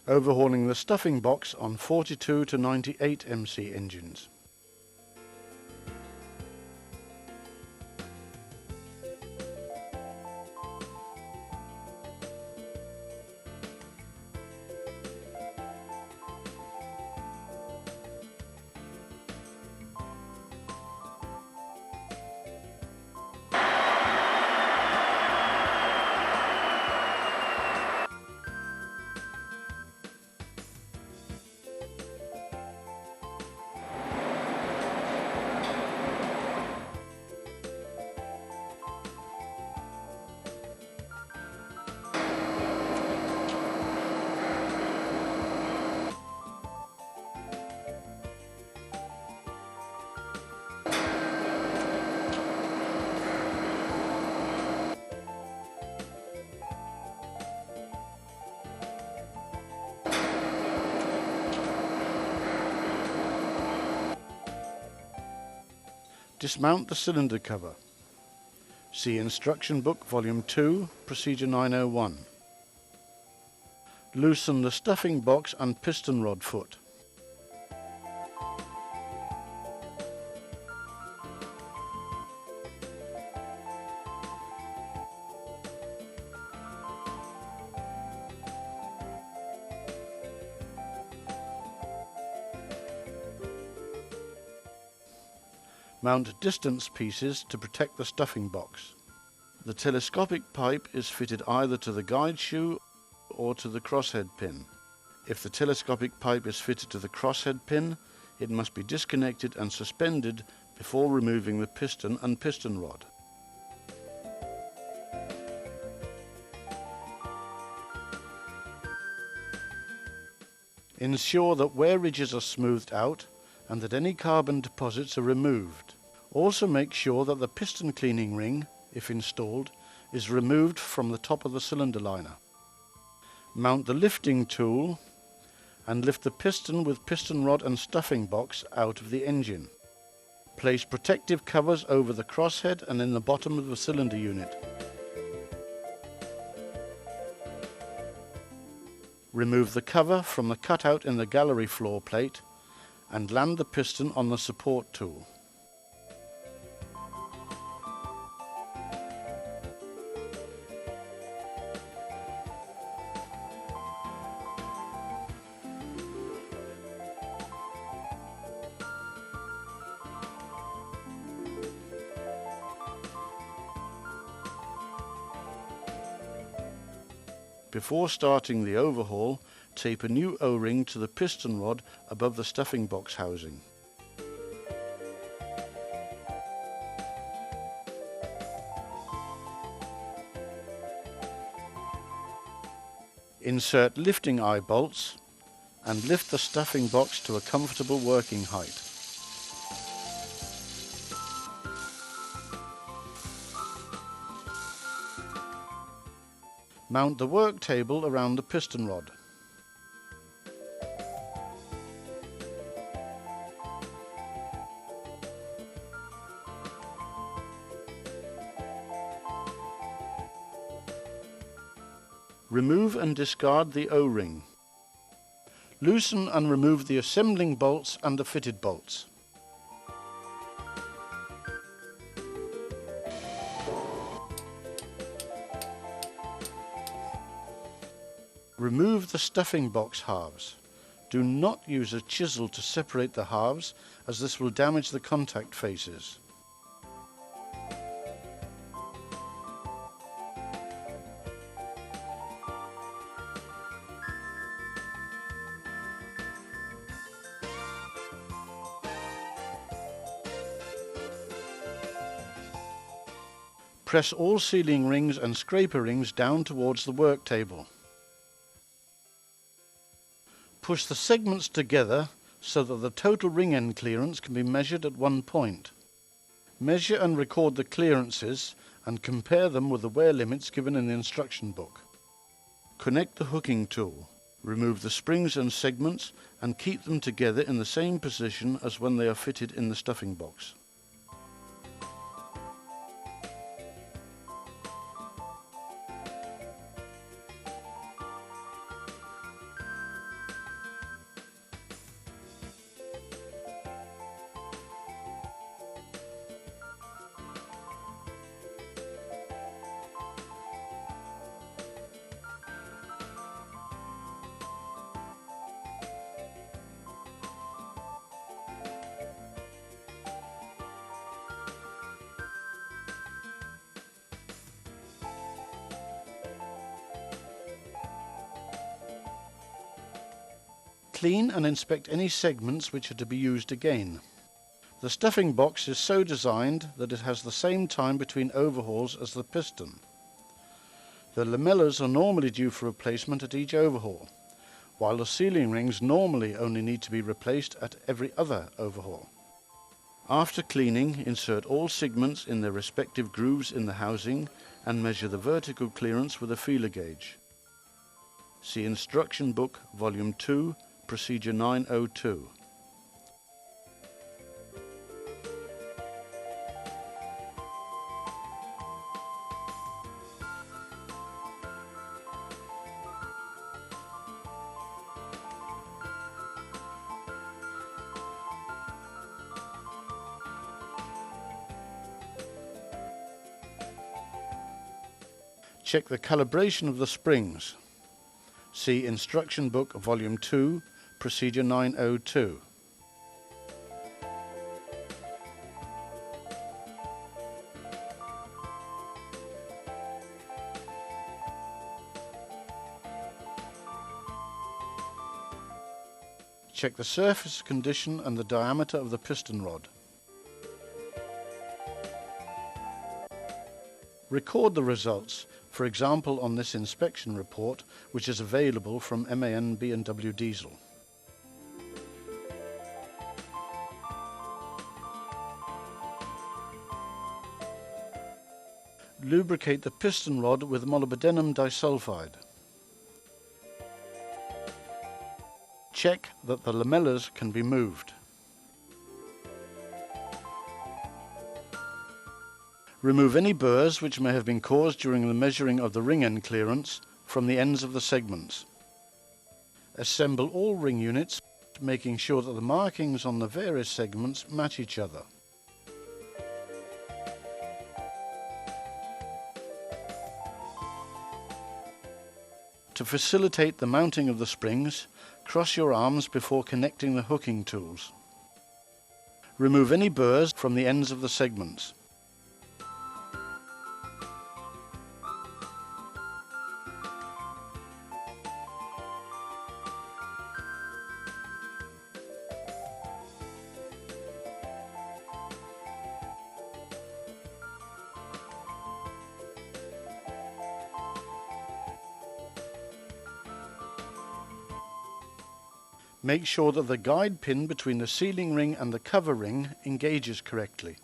overhauling the stuffing box on 42 to 98 MC engines. Dismount the cylinder cover. See Instruction Book Volume 2, Procedure 901. Loosen the stuffing box and piston rod foot. Mount distance pieces to protect the stuffing box. The telescopic pipe is fitted either to the guide shoe or to the crosshead pin. If the telescopic pipe is fitted to the crosshead pin, it must be disconnected and suspended before removing the piston and piston rod. Ensure that wear ridges are smoothed out and that any carbon deposits are removed. Also make sure that the piston cleaning ring, if installed, is removed from the top of the cylinder liner. Mount the lifting tool and lift the piston with piston rod and stuffing box out of the engine. Place protective covers over the crosshead and in the bottom of the cylinder unit. Remove the cover from the cutout in the gallery floor plate and land the piston on the support tool. Before starting the overhaul, tape a new O-ring to the piston rod above the stuffing box housing. Insert lifting eye bolts and lift the stuffing box to a comfortable working height. Mount the work table around the piston rod. Remove and discard the O-ring. Loosen and remove the assembling bolts and the fitted bolts. Remove the stuffing box halves. Do not use a chisel to separate the halves, as this will damage the contact faces. Press all sealing rings and scraper rings down towards the work table. Push the segments together so that the total ring end clearance can be measured at one point. Measure and record the clearances and compare them with the wear limits given in the instruction book. Connect the hooking tool. Remove the springs and segments and keep them together in the same position as when they are fitted in the stuffing box. Clean and inspect any segments which are to be used again. The stuffing box is so designed that it has the same time between overhauls as the piston. The lamellas are normally due for replacement at each overhaul, while the sealing rings normally only need to be replaced at every other overhaul. After cleaning, insert all segments in their respective grooves in the housing and measure the vertical clearance with a feeler gauge. See Instruction Book, Volume 2, Procedure 902. Check the calibration of the springs. See Instruction Book, Volume 2, Procedure 902. Check the surface condition and the diameter of the piston rod. Record the results, for example on this inspection report, which is available from MAN B&W Diesel. Lubricate the piston rod with molybdenum disulfide. Check that the lamellas can be moved. Remove any burrs which may have been caused during the measuring of the ring end clearance from the ends of the segments. Assemble all ring units, making sure that the markings on the various segments match each other. To facilitate the mounting of the springs, cross your arms before connecting the hooking tools. Remove any burrs from the ends of the segments. Make sure that the guide pin between the sealing ring and the cover ring engages correctly.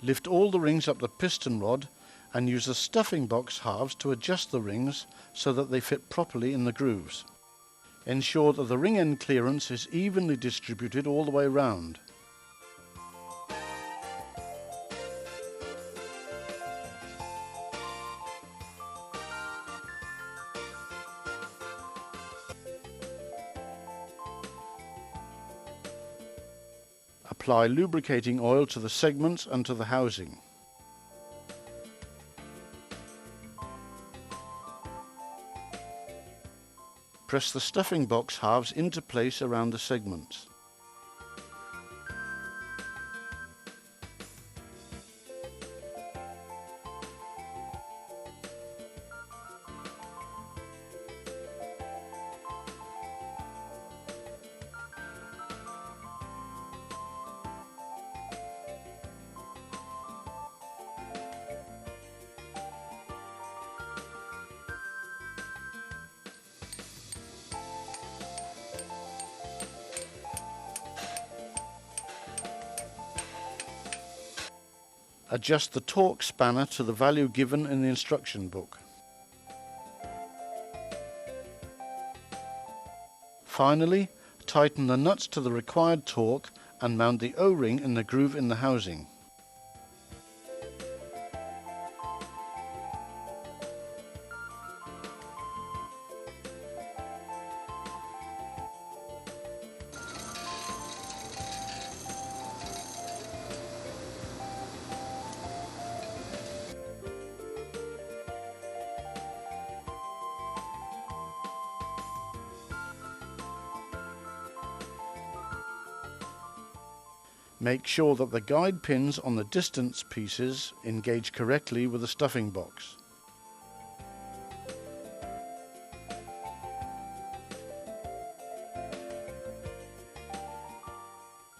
Lift all the rings up the piston rod and use the stuffing box halves to adjust the rings so that they fit properly in the grooves. Ensure that the ring end clearance is evenly distributed all the way round. Apply lubricating oil to the segments and to the housing. Press the stuffing box halves into place around the segments. Adjust the torque spanner to the value given in the instruction book. Finally, tighten the nuts to the required torque and mount the O-ring in the groove in the housing. Make sure that the guide pins on the distance pieces engage correctly with the stuffing box.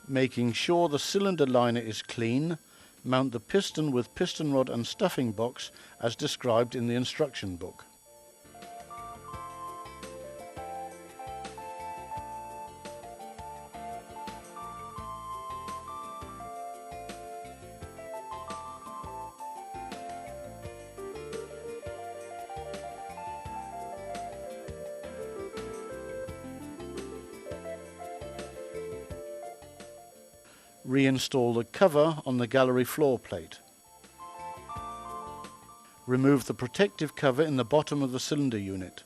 Making sure the cylinder liner is clean, mount the piston with piston rod and stuffing box as described in the instruction book. Reinstall the cover on the gallery floor plate. Remove the protective cover in the bottom of the cylinder unit.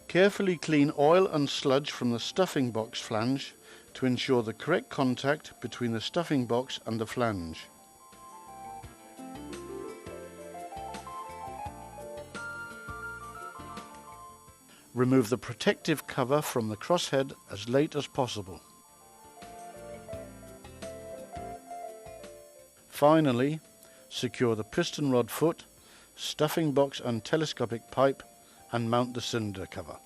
Carefully clean oil and sludge from the stuffing box flange to ensure the correct contact between the stuffing box and the flange. Remove the protective cover from the crosshead as late as possible. Finally, secure the piston rod foot, stuffing box and telescopic pipe and mount the cylinder cover.